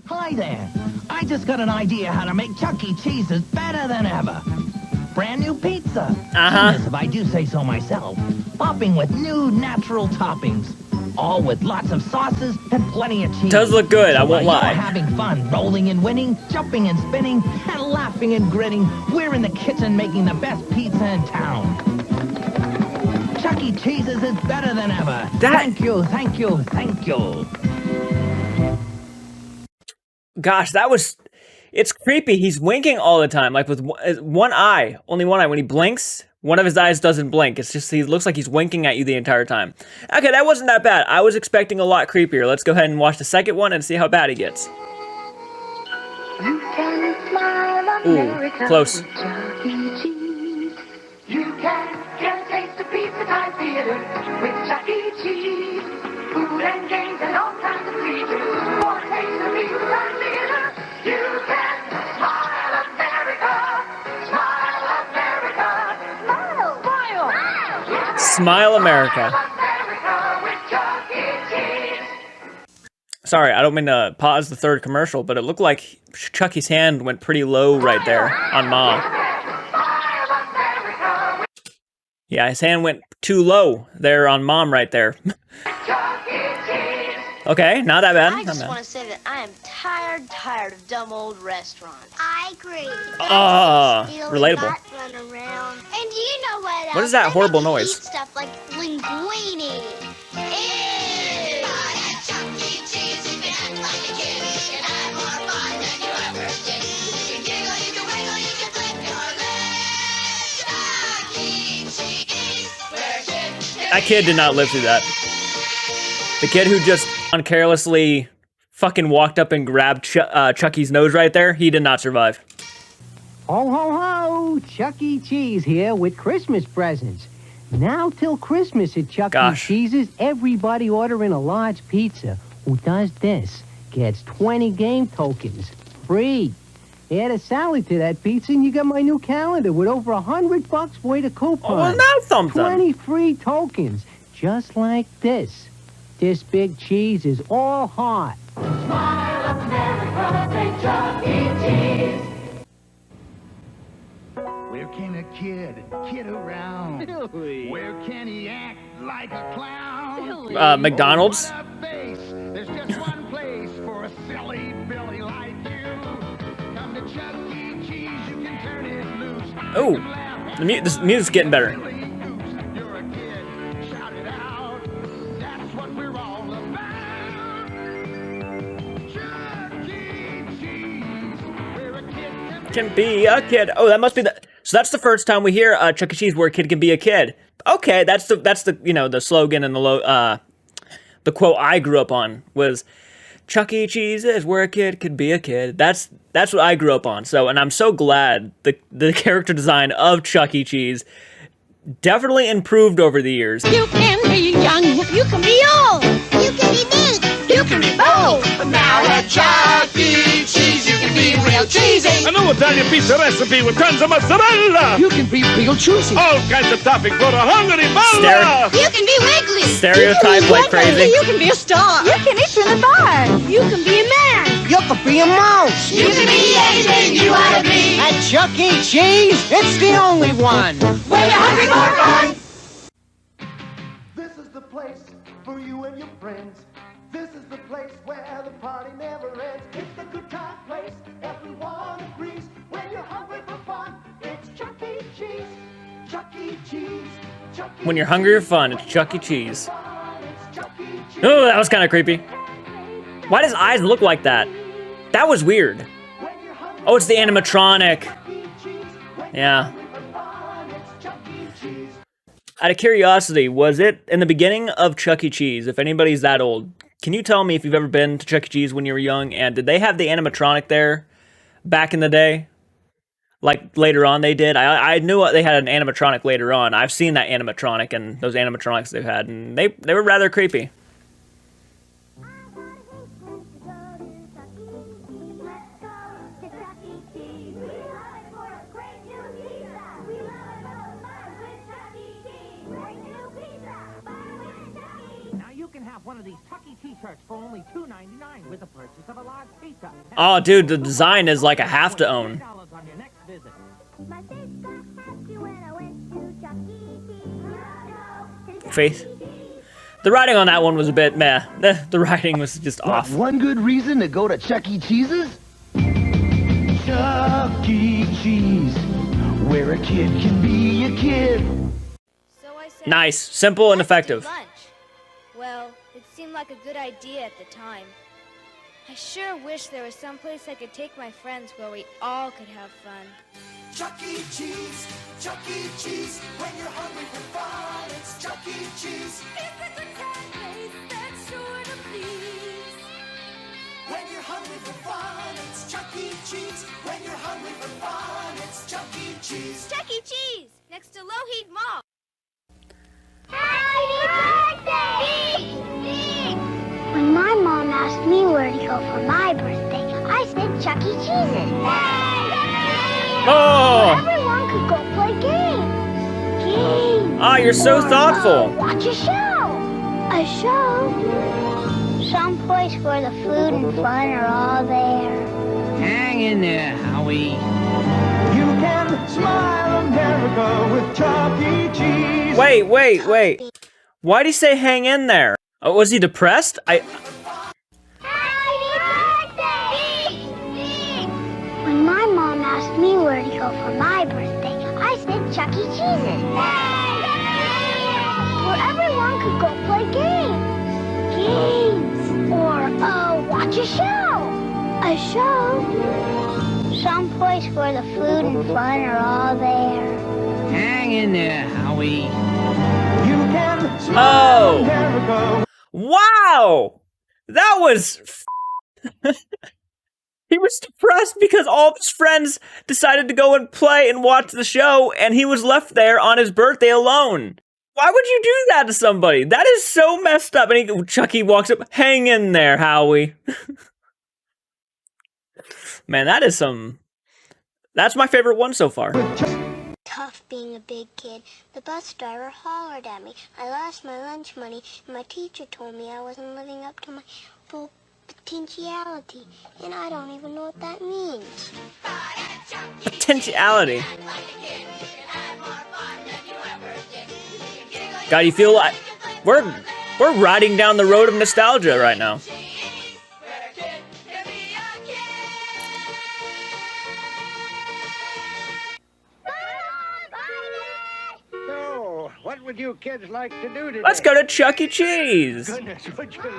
Hi there. I just got an idea how to make Chuck E. Cheese's better than ever. Brand new pizza. Genius, if I do say so myself. Popping with new natural toppings. All with lots of sauces and plenty of cheese. Does look good, I won't lie. You're having fun rolling and winning, jumping and spinning, and laughing and grinning. We're in the kitchen making the best pizza in town. Chuck E. Cheese's is better than ever. Thank you, thank you, thank you. Gosh, that was... It's creepy. He's winking all the time, like with one eye. Only one eye. When he blinks, one of his eyes doesn't blink. It's just, he looks like he's winking at you the entire time. Okay, that wasn't that bad. I was expecting a lot creepier. Let's go ahead and watch the second one and see how bad he gets. You can smile, America. Ooh, close. Chuck E. Cheese. You can get a taste of pizza time theater with Chuck E. Cheese. Food and games and all kinds of features. For a taste of pizza time theater, you can smile, America. Smile, America. Smile, smile, smile. Smile, America. America with Chuck E. Cheese. Sorry, I don't mean to pause the third commercial, but it looked like Chucky's hand went pretty low right there on Mom. Yeah, his hand went too low there on Mom right there. Okay, not that bad. I just want to say that I am tired of dumb old restaurants. I agree. Relatable. Run around. And do you know what else? What is that horrible I noise? eat stuff like linguine. Ew. That kid did not live through that. The kid who just carelessly fucking walked up and grabbed Chucky's nose right there, he did not survive. Ho, ho, ho! Chuck E. Cheese here with Christmas presents. Now till Christmas at Chuck E. Cheese's, everybody ordering a large pizza who does this gets 20 game tokens. Free. Add a salad to that pizza and you got my new calendar with over $100 worth of coupons. Oh, well, now something. 20 free tokens. Just like this. This big cheese is all hot. Smile, America, say Chuck E. Cheese. Where can a kid around? Silly. Where can he act like a clown? McDonald's. There's just one place for a silly Billy like you. Come to Chuck E. Cheese, you can turn it loose. Oh, this music's getting better. You're a kid, shout it out. That's what we're all about. Chuck E. Cheese, where a kid Can be a kid. Oh, that must be the. So that's the first time we hear Chuck E. Cheese where a kid can be a kid. Okay, that's the you know, the slogan and the quote I grew up on was Chuck E. Cheese is where a kid could be a kid. That's what I grew up on. So, and I'm so glad the character design of Chuck E. Cheese definitely improved over the years. You can be young. You can be old. You can be big. You can be bold. Now at Chuck E. Cheese, you can be real cheesy. A new Italian pizza recipe with tons of mozzarella. You can be real juicy. All kinds of toppings for a hungry bowler. You can be wiggly. Stereotype like crazy. You can be a star. You can eat from the bar. You can be a man. You can be a mouse. You can be anything you want to be. At Chuck E. Cheese, it's the only one. When you're hungry for fun. This is the place for you and your friends. This is the place where the party never ends. It's the good time place, everyone agrees. When you're hungry for fun, it's Chuck E. Cheese. Chuck E. Cheese. Chuck E. When you're hungry for fun, it's Chuck E. Cheese. Oh, that was kind of creepy. Why does eyes look like that? That was weird. Oh, it's the animatronic. Yeah. Out of curiosity, was it in the beginning of Chuck E. Cheese? If anybody's that old, can you tell me if you've ever been to Chuck E. Cheese when you were young, and did they have the animatronic there back in the day? Like later on they did? I knew they had an animatronic later on. I've seen that animatronic and those animatronics they've had, and they were rather creepy. One of these Chuck E. Cheese church for only $2.99 with the purchase of a large pizza. Oh, dude, the design is like a have to own. $10 on your next visit. My face got happy when I went to Chuck E. Faith. The writing on that one was a bit meh. The writing was just off. One good reason to go to Chuck E. Cheese's? Chuck E. Cheese, where a kid can be a kid. So I said, Nice, simple, and "Let's do effective. lunch." Well, it seemed like a good idea at the time. I sure wish there was some place I could take my friends where we all could have fun. Chuck E. Cheese, Chuck E. Cheese. When you're hungry for fun, it's Chuck E. Cheese. It's a good time place that's sure to please. When you're hungry for fun, it's Chuck E. Cheese. When you're hungry for fun, it's Chuck E. Cheese. Chuck E. Cheese, next to Lougheed Mall. Happy birthday! When my mom asked me where to go for my birthday, I said Chuck E. Cheese's. Oh! Everyone could go play games. Games. Ah, you're so Or, thoughtful. watch a show. A show? Some place where the food and fun are all there. Hang in there, Howie. You can smile America with Chuck E. Cheese. Wait. Why'd he say hang in there? Oh, was he depressed? Happy birthday! When my mom asked me where to go for my birthday, I said Chuck E. Cheese's. Where everyone could go play games. Games. Or, watch a show. A show? Some place where the food and fun are all there. Hang in there, Howie. You can smile America. Wow! That was... He was depressed because all of his friends decided to go and play and watch the show, and he was left there on his birthday alone. Why would you do that to somebody? That is so messed up. And Chucky walks up, hang in there, Howie. Man, that is some... That's my favorite one so far. Tough being a big kid. The bus driver hollered at me. I lost my lunch money, and my teacher told me I wasn't living up to my full potentiality. And I don't even know what that means. Potentiality. God, you feel like we're riding down the road of nostalgia right now. So, what would you kids like to do today? Let's go to Chuck E. Cheese. Goodness, would you look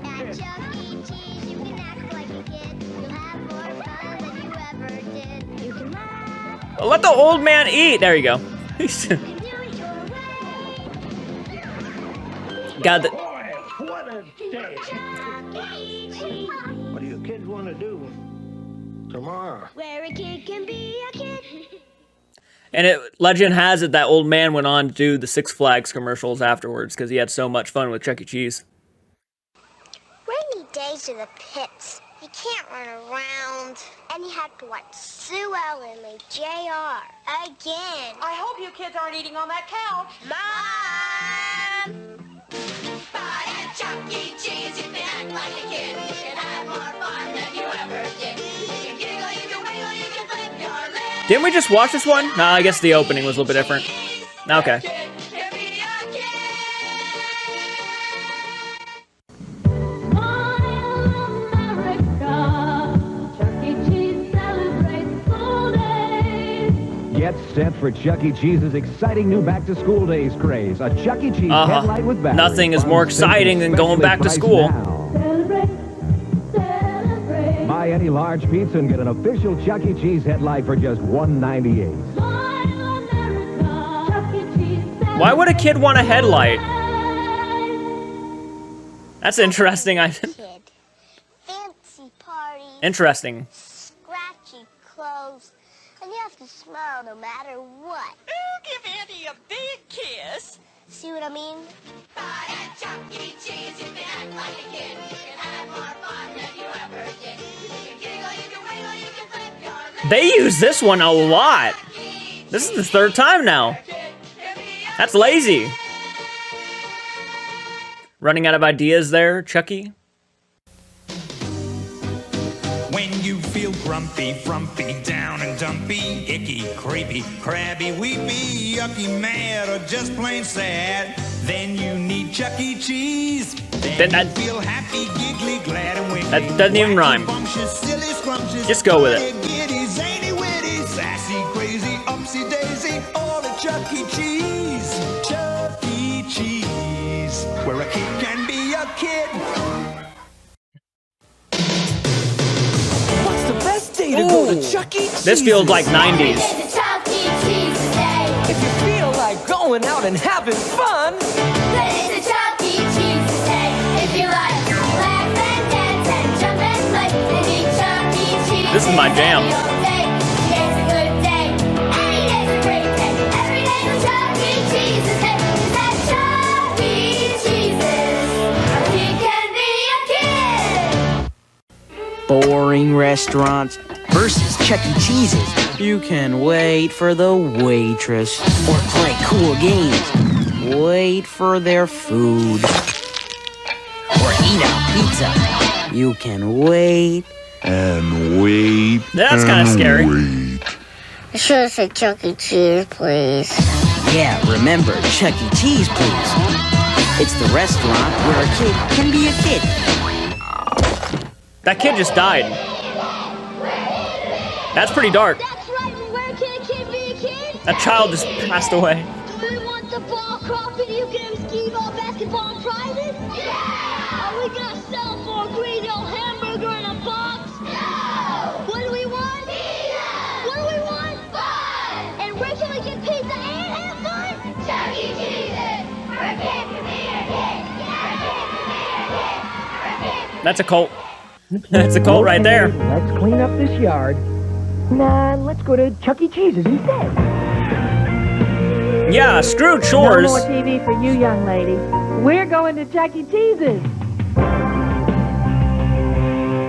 at this? Chuck E. Cheese, you can act like a kid. You'll have more fun than you ever did. You can laugh. Let the old man eat. There you go. God, Boy, what a day. What do you kids want to do tomorrow? Where a kid can be a kid. and legend has it that old man went on to do the Six Flags commercials afterwards because he had so much fun with Chuck E. Cheese. Rainy days are the pits. You can't run around. And you have to watch Sue Ellen and JR again. I hope you kids aren't eating on that couch. Mom! Buy a Chuck E. Cheese, you can act like a kid. You can have more fun than you ever did. You can giggle, you can wiggle, you can flip your lips. Didn't we just watch this one? No, I guess the opening was a little bit different. Okay. Get set for Chuck E. Cheese's exciting new back-to-school days craze. A Chuck E. Cheese headlight with battery. Nothing is more exciting than going back to school. Buy any large pizza and get an official Chuck E. Cheese headlight for just $1.98. Why would a kid want a headlight? That's interesting. Kid. Fancy parties. Interesting. Scratchy clothes. And you have to smile no matter what. Ooh, give Auntie a big kiss. See what I mean? Buy a Chuck E. Cheese, you can act like a kid. You can have more fun than you ever did. You can giggle, you can wiggle, you can flip your lips. They use this one a lot. This is the third time now. That's lazy. Running out of ideas there, Chucky. When you feel grumpy, frumpy, down and dumpy, icky, creepy, crabby, weepy, yucky, mad, or just plain sad, then you need Chuck E. Cheese. Then you feel happy, giggly, glad, and wiggly. That doesn't even rhyme. Just go with it. Giddy, zany, witty, sassy, crazy, upsy daisy, all at Chuck E. Cheese. Chuck E. Cheese, where a kid can be a kid. What's the best day to go to Chuck E. Cheese? This feels like 90's. If you feel like going out and having fun, then it's a Chuck E. Cheese today. If you like laugh and dance and jump and play, then eat Chuck E. Cheese. This is my jam. Today's a good day. Any day's a great day. Every day's a Chuck E. Cheese day. It's at Chuck E. Cheese's. A kid can be a kid. Boring restaurants versus Chuck E. Cheese's. You can wait for the waitress or play cool games. Wait for their food or eat out pizza. You can wait and wait. That's kind of scary. I should have said Chuck E. Cheese, please. Yeah, remember, Chuck E. Cheese, please. It's the restaurant where a kid can be a kid. That kid just died. That's pretty dark. That's right, where can a kid be a kid? That child just passed away. Do we want the ball, crop, video games, skee-ball, basketball, and prizes? Yeah! Are we gonna sell for a greedy old hamburger in a box? No! What do we want? Pizza! What do we want? Fun! And where can we get pizza and have fun? Chuck E. Cheese's! Where a kid can be a kid! Where a kid can be a kid! Where a kid can That's a cult. That's a cult right there. Let's clean up this yard. Nah, let's go to Chuck E. Cheese's instead. Yeah, screw chores. No more TV for you, young lady. We're going to Chuck E. Cheese's.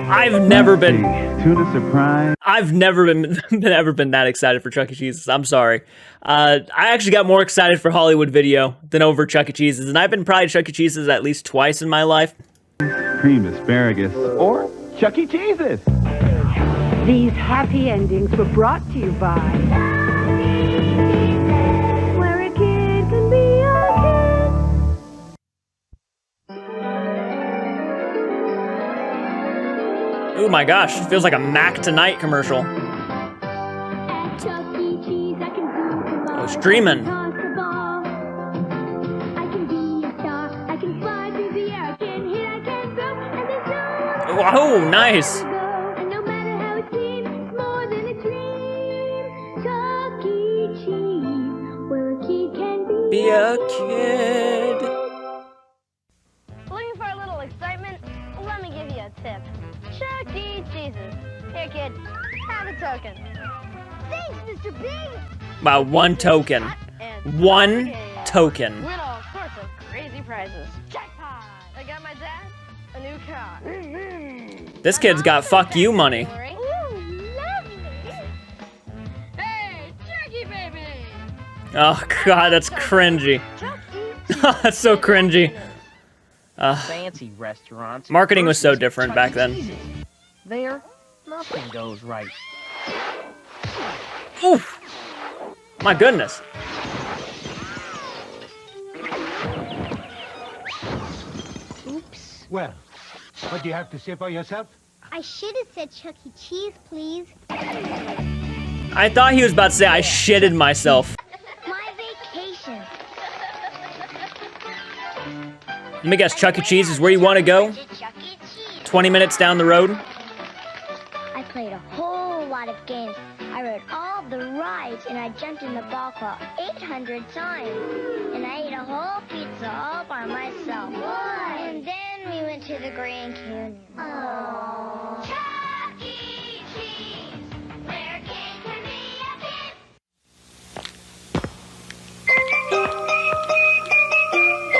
I've never been. Tuna surprise. I've never been that excited for Chuck E. Cheese's. I'm sorry. I actually got more excited for Hollywood Video than over Chuck E. Cheese's, and I've been probably Chuck E. Cheese's at least twice in my life. Cream asparagus or Chuck E. Cheese's. These happy endings were brought to you by Where a Kid Can Be a Kid. Oh my gosh, it feels like a Mac Tonight commercial. Oh, streaming. Oh, nice. Be a kid. Looking for a little excitement? Let me give you a tip. Chuck E. Cheese's. Here, kid. Have a token. Thanks, Mr. Big. Wow, one token. One token. Win all sorts of crazy prizes. Jackpot! I got my dad a new car. This kid's got fuck you money. Ooh, lovely. Hey, Chucky baby. Oh god, that's cringy. That's so cringy. Fancy restaurants. Marketing was so different back then. There, nothing goes right. Oof. My goodness. Oops. Well, what do you have to say for yourself? I should have said Chuck E. Cheese, please. I thought he was about to say I shitted myself. My vacation. Let me guess, Chuck E. Cheese is where you want to go? 20 minutes down the road? I played a whole lot of games. I rode all the rides, and I jumped in the ball club 800 times. And I ate a whole pizza all by myself. And then we went to the Grand Canyon. Oh. Chuck E. Cheese, where a kid can be a kid.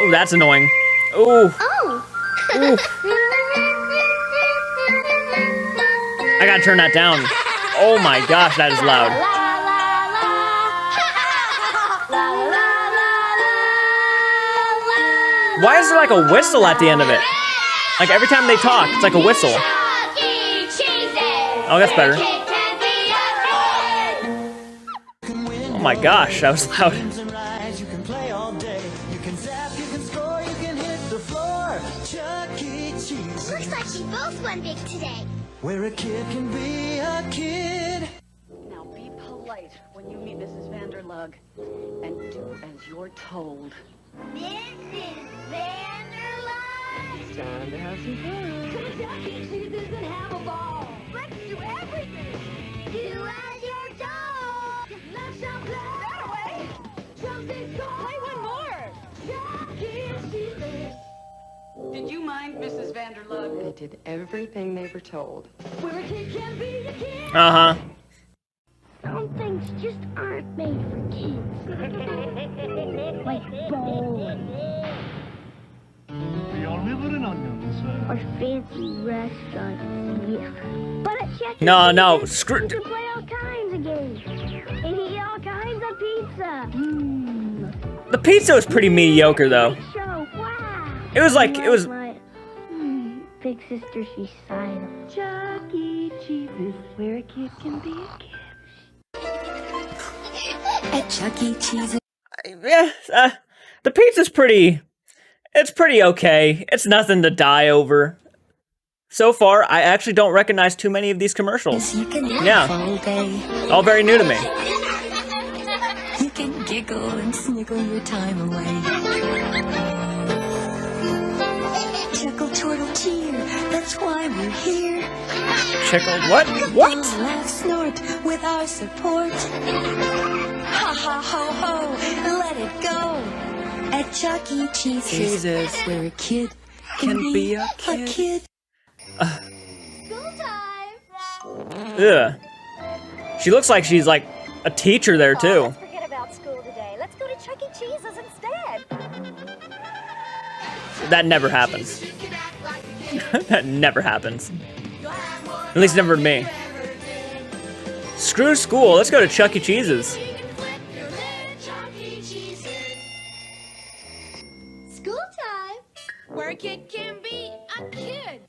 Oh, that's annoying. Ooh. Oh. Ooh. I gotta turn that down. Oh my gosh, that is loud. Why is there like a whistle at the end of it? Like every time they talk, it's like a whistle. Chuck E. Cheese's. Oh, that's better. Oh my gosh, that was loud. You can play all day. You can zap, you can score, you can hit the floor. Chuck E. Cheese. Looks like we both won big today. Where a kid can be a kid. Now be polite when you meet Mrs. Vanderlug and do as you're told. Mrs. Vanderlug. It's time to have some fun. Come to Chuck E. Cheese's and have a ball. Let's do everything. Do as you're told. Let's jump that way. Jump this goal. Play one more. Chuck E. Cheese's. Did you mind Mrs. Vanderlug? They did everything they were told. Where a kid can be a kid. Uh-huh. Some things just aren't made for kids. Like bowling. We are liver and onions, sir. Or fancy restaurants, yeah. But at Chuck E. No, Cheese's, screw. you can play all kinds of games. And eat all kinds of pizza. The pizza was pretty mediocre, though. Show, wow. It was like, it was. My big sister, she's silent. Chuck E. Cheese's, where a kid can be a kid. At Chuck E. Cheese. Yeah, the pizza's pretty. It's pretty okay. It's nothing to die over. So far, I actually don't recognize too many of these commercials. Yeah, all very new to me. You can giggle and sniggle your time away. Chuckle, chortle, cheer. That's why we're here. Chuckle what? What? Laugh, snort with our support. Ha ha ho ho, let it go. At Chuck E. Cheese's, where a kid can be a kid. School time. Ugh. She looks like she's like a teacher there too. Let's forget about school today. Let's go to Chuck E. Cheese's instead. That never happens. That never happens. At least never to me. Screw school. Let's go to Chuck E. Cheese's. School time. Where a kid can be a kid.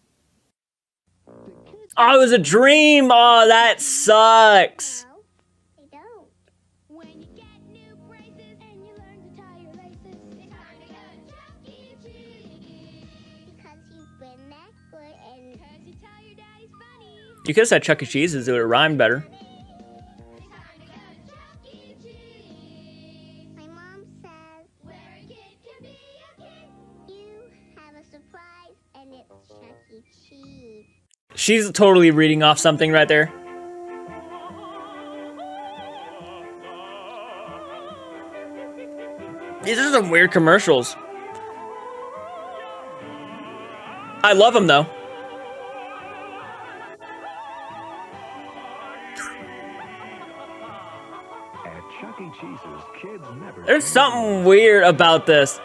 Oh, it was a dream. Oh, that sucks. They don't. When you get new braces and you learn to tie your laces, it's time to go to Chuck E. Cheese. Because you've been that good and because you tell your daddy's funny. You could have said Chuck E. Cheese's. It would have rhymed better. My mom says, where a kid can be a kid, you have a surprise and it's Chuck E. Cheese. She's totally reading off something right there. These are some weird commercials. I love them though. At Chuck E. Cheese's, kids never. There's something weird about this.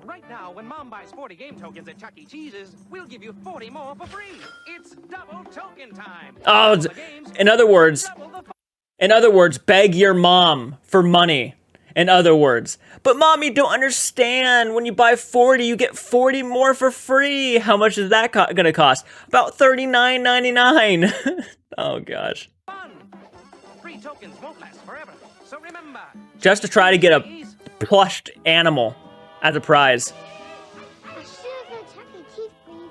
Right now, when Mom buys 40 game tokens at Chuck E. Cheese's, we'll give you 40 more for free. It's double token time. Oh, in other words, beg your mom for money. In other words, but mom, you don't understand. When you buy 40, you get 40 more for free. How much is that gonna cost? About $39.99. Oh gosh. Free tokens won't last forever. So remember, Just to try to get a plushed animal as a prize. I should have been Chuck E. Cheese, please.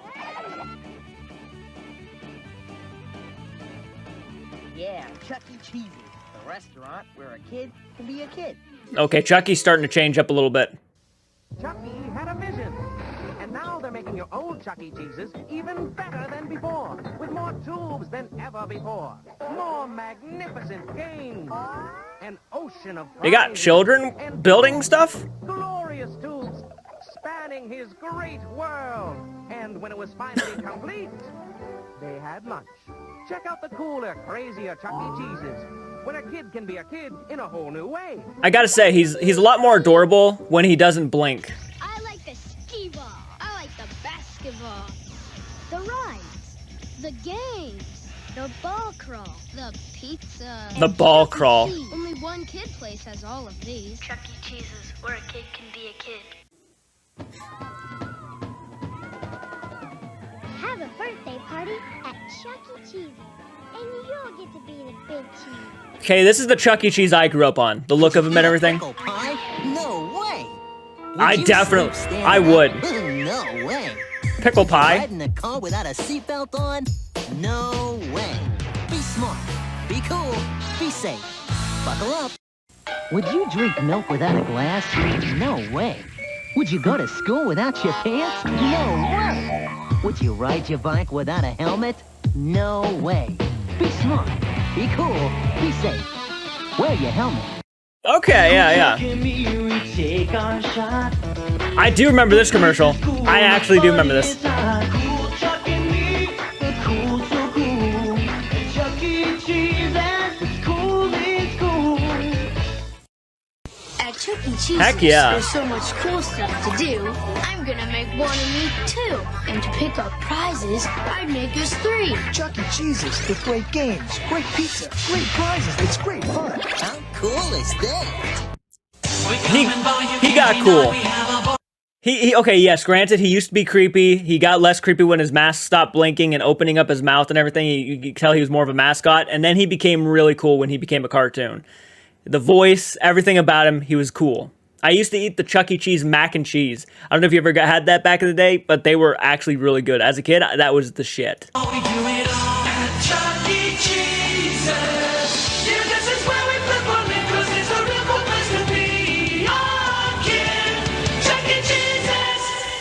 Yeah, Chuck E. Cheese's, the restaurant where a kid can be a kid. Okay, Chucky's starting to change up a little bit. Chuck E. had a vision. And now they're making your old Chuck E. Cheese's even better than before. With more tubes than ever before. More magnificent games. An ocean of They got children building stuff? glorious tubes spanning his great world. And when it was finally complete, they had lunch. Check out the cooler, crazier Chuck E. Cheese's, when a kid can be a kid in a whole new way. I gotta say, he's a lot more adorable when he doesn't blink. I like the skee ball. I like the basketball. The rides. The games. The ball crawl. The pizza. The ball crawl. Only one kid place has all of these. Chuck E. Cheese's, where a kid can be a kid. Have a birthday party at Chuck E. Cheese's, and you'll get to be the big cheese. Okay, this is the Chuck E. Cheese I grew up on. The look of him and everything. Pickle pie? No way. I definitely, I would. No way. Pickle pie? Riding a car without a seatbelt on? No way. Be smart. Be cool. Be safe. Buckle up. Would you drink milk without a glass? No way. Would you go to school without your pants? No way. Would you ride your bike without a helmet? No way. Be smart. Be cool. Be safe. Wear your helmet. Okay, yeah. I do remember this commercial. I actually do remember this. At Chuck E. Cheese's, Heck yeah. there's so much cool stuff to do. I'm gonna make one of me too. And to pick up prizes, I'd make us 3. Chuck E. Cheese's with great games, great pizza, great prizes. It's great fun. How cool is that? He got cool. He okay, yes, granted, he used to be creepy. He got less creepy when his mask stopped blinking and opening up his mouth and everything. You could tell he was more of a mascot. And then he became really cool when he became a cartoon. The voice, everything about him, he was cool. I used to eat the Chuck E. Cheese mac and cheese. I don't know if you ever had that back in the day, but they were actually really good. As a kid, that was the shit.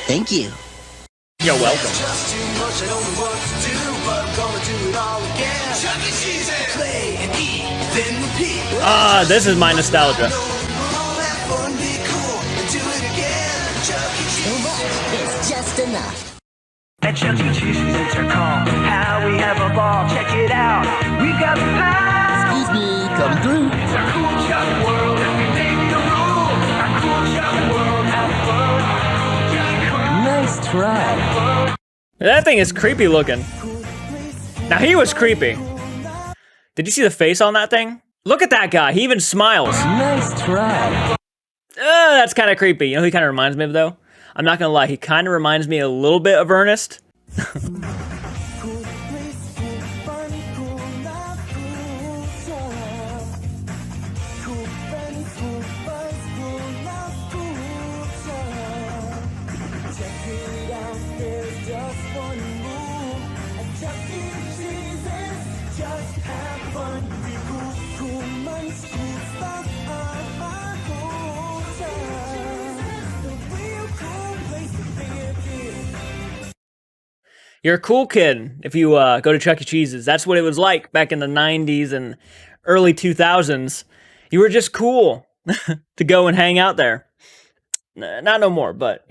Thank you. You're welcome. Ah, this is my nostalgia. It's just enough. At Chuck E. Cheese's, it's our call. How we have a ball, check it out. We got the power. Excuse me, come through. It's our cool Chuck world, and we make the rules. Our cool Chuck world, have fun. Nice try. That thing is creepy looking. Now, he was creepy. Did you see the face on that thing? Look at that guy. He even smiles. Nice try. That's kind of creepy. You know who he kind of reminds me of, though? I'm not going to lie. He kind of reminds me a little bit of Ernest. You're a cool kid if you go to Chuck E. Cheese's. That's what it was like back in the 90s and early 2000s. You were just cool to go and hang out there. Not no more, but...